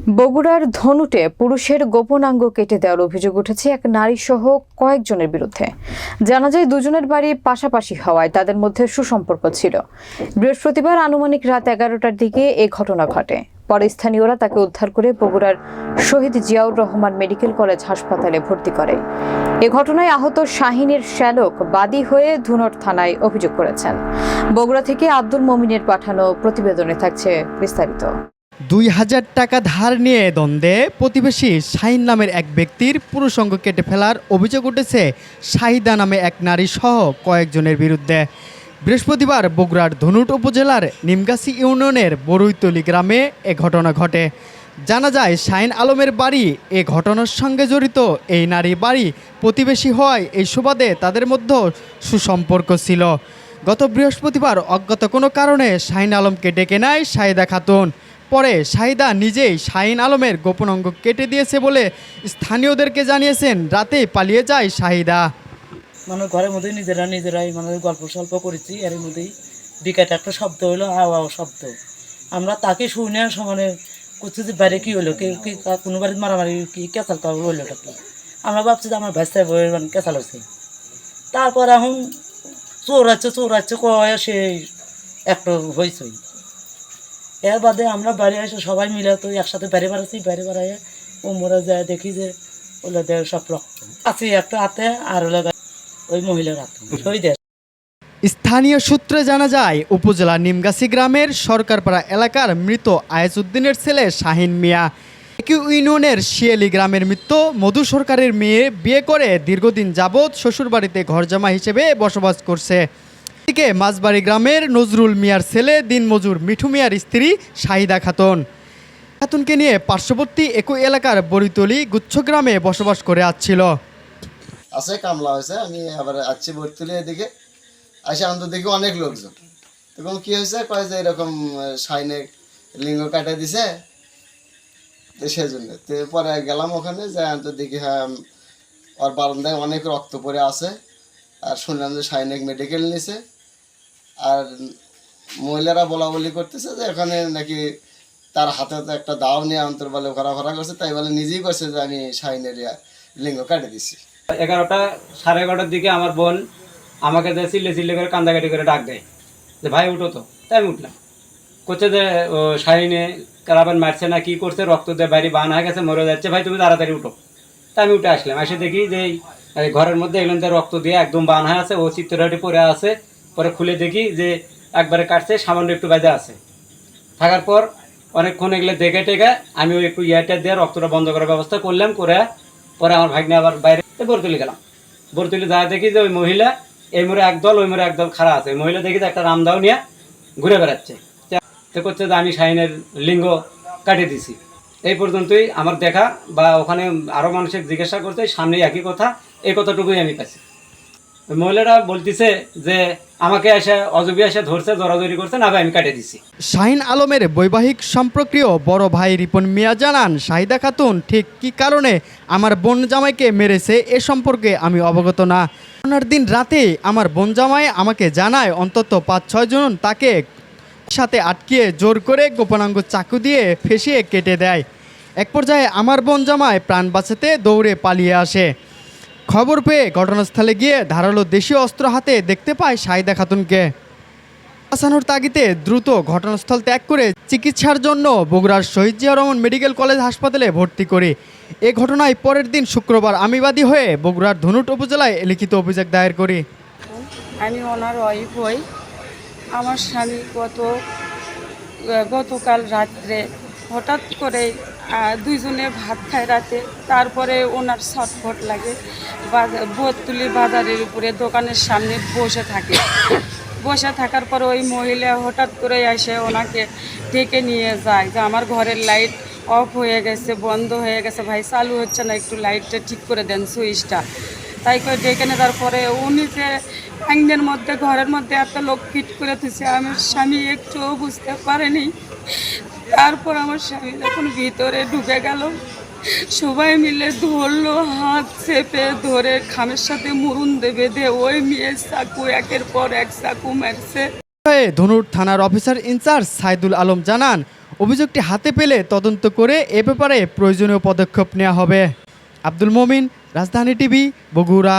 বগুড়ার ধনুটে পুরুষের গোপনাঙ্গ কেটে দেওয়ার অভিযোগ উঠেছে এক নারীসহ কয়েকজনের বিরুদ্ধে। জানা যায় দুজনের বাড়ি পাশাপাশি হওয়ায় তাদের মধ্যে সুসম্পর্ক ছিল। বৃহস্পতিবার আনুমানিক রাত 11টার দিকে এ ঘটনা ঘটে। পরে স্থানীয়রা তাকে উদ্ধার করে বগুড়ার শহীদ জিয়াউর রহমান মেডিকেল কলেজ হাসপাতালে ভর্তি করে। এ ঘটনায় আহত শাহিনের শ্যালক বাদী হয়ে ধুনট থানায় অভিযোগ করেছেন। বগুড়া থেকে আব্দুল মমিনের পাঠানো প্রতিবেদনে থাকছে বিস্তারিত। ২,০০০ টাকা ধার নিয়ে দ্বন্দ্বে প্রতিবেশী শাহিন নামের এক ব্যক্তির পুরুষাঙ্গ কেটে ফেলার অভিযোগ উঠেছে শাহিদা নামে এক নারী সহ কয়েকজনের বিরুদ্ধে। বৃহস্পতিবার বগুড়ার ধনুট উপজেলার নিমগাছি ইউনিয়নের বরুইতলি গ্রামে এ ঘটনা ঘটে। জানা যায় শাহিন আলমের বাড়ি এ ঘটনার সঙ্গে জড়িত। এই নারী বাড়ি প্রতিবেশী হওয়ায় এই সুবাদে তাদের মধ্যে সুসম্পর্ক ছিল। গত বৃহস্পতিবার অজ্ঞাত কোনো কারণে শাহিন আলমকে ডেকে নেয় শাহিদা খাতুন। পরে শাহিদা নিজেই শাহিন আলমের গোপনাঙ্গ কেটে দিয়েছে বলে স্থানীয়দেরকে জানিয়েছেন। রাতেই পালিয়ে যায় শাহিদা। মানে ঘরের মধ্যে নিজেরাই মানে গল্প সল্প করেছি, এর মধ্যেই বিকাট একটা শব্দ হলো, হাওয়া শব্দ। আমরা তাকে শুনে সমানে করছি যে বাইরে কী হলো, কেউ কি কোনো বাড়ির মারামারি কি কেঁচাল কাউ হলোটা কি। আমরা ভাবছি যে আমার ভাইস্তায় মানে কেঁচাল হচ্ছে। তারপর এখন চোরাচ্ছে কয় সে একটা হয়েছে। এর বাদে আমরা বাড়ি এসে সবাই মিলে তো একসাথে বাইরে বেড়াই ও মোরা যায় দেখি যে ওগুলো সব রক্ত আছে একটা হাতে, আর ওগুলো ওই মহিলার হাতে শহীদ। স্থানীয় সূত্রে জানা যায় উপজেলার নিমগাছি গ্রামের সরকারপাড়া এলাকার মৃত আয়েজউদ্দিনের ছেলে শাহিন মিয়া একই ইউনিয়নের শিয়ালি গ্রামের মৃত মধু সরকারের মেয়ে বিয়ে করে দীর্ঘদিন যাবৎ শ্বশুরবাড়িতে ঘরজামা হিসেবে বসবাস করছে। এদিকে মাঝবাড়ি গ্রামের নজরুল মিয়ার ছেলে দিনমজুর মিঠু মিয়ার স্ত্রী শাহিদা খাতুনকে নিয়ে পার্শ্ববর্তী একই এলাকার বরুইতলি গুচ্ছগ্রামে বসবাস করে আসছিল। আছে কামলা হয়েছে, আমি আবার আসছি বরতুলি এদিকে আসে আনতে দেখি অনেক লোকজন। তখন কি হয়েছে কয় যে এরকম শাইনে লিঙ্গ কাটে দিছে, তো সেজন্য তো পরে গেলাম ওখানে যে আনতে দেখি হ্যাঁ ওর বারান্দায় অনেক রক্ত পড়ে আছে। আর শুনলাম যে শাইনেক মেডিকেল নিছে। আর মহিলারা বলা বলি করতেছে যে এখানে নাকি তার হাতে তো একটা দাও নিয়ে অন্তর বলে ঘোরাফেরা করছে, তাই বলে নিজেই করছে যে আমি শাহিনের লিঙ্গ কাটে দিছি। 11টা সাড়ে 11টার দিকে আমার বোন আমাকে চিল্লে করে কান্দাকাটি করে ডাক দেয় যে ভাই উঠো তো। তাই আমি উঠলাম, করছে যে ও শাহিনে কারাবান মারছে না কি করছে, রক্ত দিয়ে বাইরে বান হয়ে গেছে, মরে যাচ্ছে, ভাই তুমি তাড়াতাড়ি উঠো। তাই আমি উঠে আসলাম, এসে দেখি যে ঘরের মধ্যে এগুলো রক্ত দিয়ে একদম বান হয়ে আছে, ও চিত্তরাটি পরে আছে। পরে খুলে দেখি যে একবারে কাটছে, সামান্য একটু বাজে আছে। থাকার পর অনেকক্ষণ এগুলো দেখে টেকে আমি ওই একটু ইয়ারটা দিয়ে রক্তটা বন্ধ করার ব্যবস্থা করলাম। করে পরে আমার ভাগ্নে আবার বাইরে বরতুলি গেলাম। বরতুলি যা দেখি যে ওই মহিলা এই মোড়ে একদল ওই মোড়ে একদল খাড়া আছে। মহিলা দেখি যে একটা রামদাও নিয়ে ঘুরে বেড়াচ্ছে। তো করছে যে আমি শাহিনের লিঙ্গ কাটিয়ে দিছি। এই পর্যন্তই আমার দেখা, বা ওখানে আরও মানুষের জিজ্ঞাসা করতে সামনেই একই কথা, এই কথাটুকুই আমি পাইছি। ওই মহিলারা বলতেছে যে আমাকে এসে অজবি এসে ধরছে, জড়াজড়ি করছে, না ভাই আমি কাটিয়ে দিছি। শাহিন আলমের বৈবাহিক সম্পর্কীয় বড় ভাই রিপন মিয়া জানান, শাহিদা খাতুন ঠিক কী কারণে আমার বোন জামাইকে মেরেছে এ সম্পর্কে আমি অবগত না। ঘটনার দিন রাতে আমার বোন জামাই আমাকে জানায় অন্তত 5-6 জন তাকে সাথে আটকিয়ে জোর করে গোপনাঙ্গ চাকু দিয়ে ফেঁসিয়ে কেটে দেয়। এক পর্যায়ে আমার বোন জামাই প্রাণ বাঁচাতে দৌড়ে পালিয়ে আসে। খবর পেয়ে ঘটনাস্থলে গিয়ে ধারালো দেশীয় অস্ত্র হাতে দেখতে পায় শাহিদা খাতুনকে। বাঁচানোর তাগিদে দ্রুত ঘটনাস্থল ত্যাগ করে চিকিৎসার জন্য বগুড়ার শহীদ জিয়াউর রহমান মেডিকেল কলেজ হাসপাতালে ভর্তি করি। এ ঘটনায় পরের দিন শুক্রবার আমি বাদী হয়ে বগুড়ার ধনুট উপজেলায় লিখিত অভিযোগ দায়ের করি। আমি ওনার ওয়াইফ হই। আমার স্বামী গতকাল রাত্রে হঠাৎ করে দুইজনে ভাত খায় রাতে। তারপরে ওনার ছটফট লাগে, বরতুলি বাজারের উপরে দোকানের সামনে বসে থাকার পর ওই মহিলা হঠাৎ করে এসে ওনাকে ডেকে নিয়ে যায় যে আমার ঘরের লাইট অফ হয়ে গেছে, বন্ধ হয়ে গেছে, ভাই চালু হচ্ছে না, একটু লাইটটা ঠিক করে দেন সুইচটা। তাই করে ডেকে নিয়ে তারপরে উনি যে আইনের মধ্যে ঘরের মধ্যে এত লোক ফিট করে দিচ্ছে, আমার স্বামী একটুও বুঝতে পারেনি। তারপর আমার স্বামী যখন ভিতরে ঢুকে গেল, সবাই মিলে ধরলো, হাত চেপে ধরে খামের সাথে মুরুন বেঁধে ওই মেয়ে চাকু একের পর এক চাকু মারছে। ধনুর থানার অফিসার ইনচার্জ সাইদুল আলম জানান, অভিযোগটি হাতে পেলে তদন্ত করে এ ব্যাপারে প্রয়োজনীয় পদক্ষেপ নেওয়া হবে। আব্দুল মমিন, রাজধানী টিভি, বগুড়া।